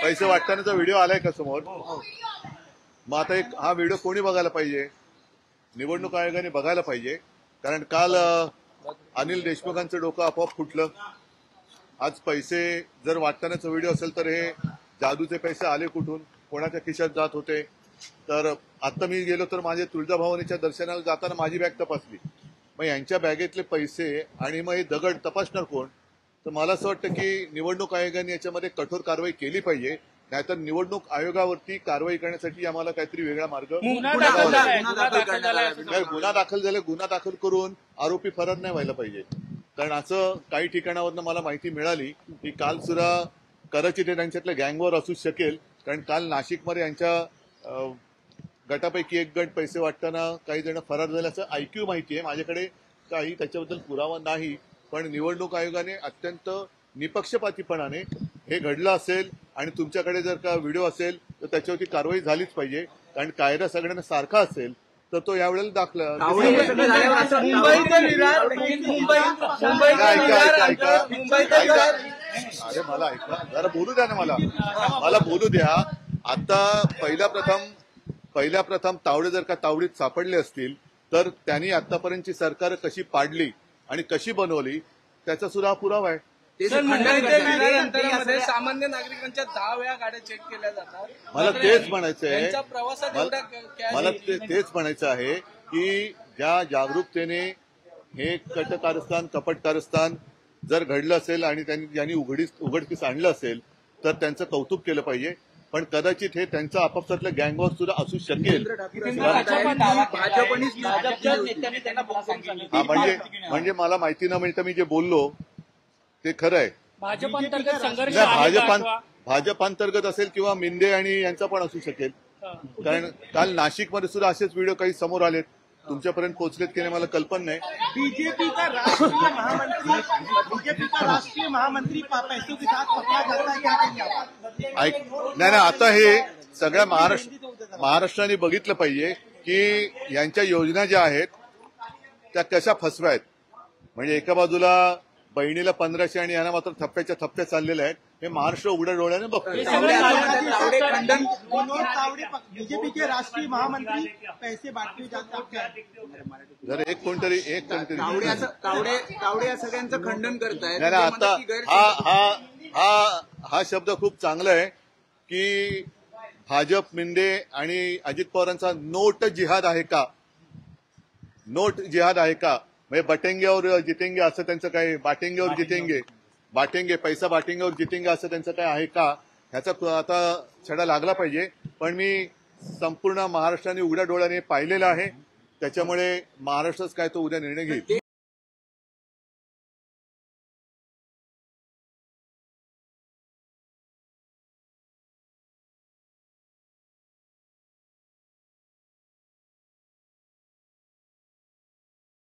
पैसे वाटतानाचा व्हिडिओ आलाय का समोर? मग आता हा व्हिडिओ कोणी बघायला पाहिजे? निवडणूक आयोगाने बघायला पाहिजे, कारण काल अनिल देशमुखांचं डोकं आपोआप फुटलं. आज पैसे जर वाटतानाचा व्हिडिओ असेल तर हे जादूचे पैसे आले कुठून, कोणाच्या खिशात जात होते? तर आता मी गेलो तर माझे तुळजाभवानीच्या दर्शनाला जाताना माझी बॅग तपासली. मग यांच्या बॅगेतले पैसे आणि मग हे दगड तपासणार कोण? तर मला असं वाटतं की निवडणूक आयोगाने याच्यामध्ये कठोर कारवाई केली पाहिजे, नाहीतर निवडणूक आयोगावरती कारवाई करण्यासाठी आम्हाला काहीतरी वेगळा मार्ग गुन्हा दाखल करून आरोपी फरार नाही व्हायला पाहिजे. कारण असं काही ठिकाणावरनं मला माहिती मिळाली की काल सुद्धा कदाचित हे त्यांच्यातल्या गँगवर असू शकेल, कारण काल नाशिकमध्ये यांच्या गटापैकी एक गट पैसे वाटताना काही जण फरार झाल्याचं ऐक्यू माहिती आहे. माझ्याकडे काही त्याच्याबद्दल पुरावा नाही, पण निवडणूक आयोगाने अत्यंत निपक्षपातीपणाने हे घडलं असेल आणि तुमच्याकडे जर का व्हिडिओ असेल तर त्याच्यावरती कारवाई झालीच पाहिजे. कारण कायदा सगळ्यांना सारखा असेल तर तो यावेळेला दाखला. अरे मला ऐका, जरा बोलू द्या ना, मला बोलू द्या. आता पहिल्या प्रथम तावडे जर का तावडीत सापडले असतील तर त्यांनी आतापर्यंतची सरकार कशी पाडली आणि कशी बनवली त्याचा सुद्धा पुरावा आहे. सामान्य नागरिकांच्या 10 वेळा गाड्या चेक केल्या जातात. मला तेच म्हणायचं आहे की ज्या जागरूकतेने हे कटकारस्थान कपटकारस्थान जर घडलं असेल आणि त्यांनी उघडकीस आणलं असेल तर त्यांचं कौतुक केलं पाहिजे. पण कदाचित हे त्यांचं आपापसातल्या गँगवर सुद्धा असू शकेल. म्हणजे मला माहिती न मिळता मी जे बोललो ते खरं आहे. भाजपांतर्गत असेल किंवा मिंदे आणि यांचा पण असू शकेल. कारण काल नाशिकमध्ये सुद्धा असेच व्हिडिओ काही समोर आलेत. तुमच्यापर्यंत पोहोचलेत की नाही मला कल्पना नाही. बीजेपी का राष्ट्रीय महामंत्री पैसों के साथ पकड़ा जाता है, क्या कहेंगे आप? नाही, आता हे सगळ्या महाराष्ट्राने बघितलं पाहिजे की यांच्या योजना ज्या आहेत त्या कशा फसव्या आहेत. म्हणजे एका बाजूला बहिणीला 1500 आणि यांना मात्र थप्प्याच्या थप्प्या चाललेल्या आहेत. हे महाराष्ट्र उघड्या डोळ्याने बघतो. बीजेपी के राष्ट्रीय महामंत्री पैसे बांटले जातात. जर एक कोणतरी तावडे या सगळ्यांचं खंडन करतायत. नाही, आता हा शब्द खूप चांगला आहे की भाजप मिंदे आणि अजित पवारांचा नोट जिहाद आहे का? नोट जिहाद आहे का? म्हणजे बटेंगे और जितेंगे असं त्यांचं काय, बाटेंगे और जितेंगे पैसा बाटेंगे और जितेंगे असं त्यांचं काय आहे का? ह्याचा आता छडा लागला पाहिजे. पण मी संपूर्ण महाराष्ट्राने उघड्या डोळ्याने पाहिलेलं आहे, त्याच्यामुळे महाराष्ट्रच काय तो उद्या निर्णय घेईल.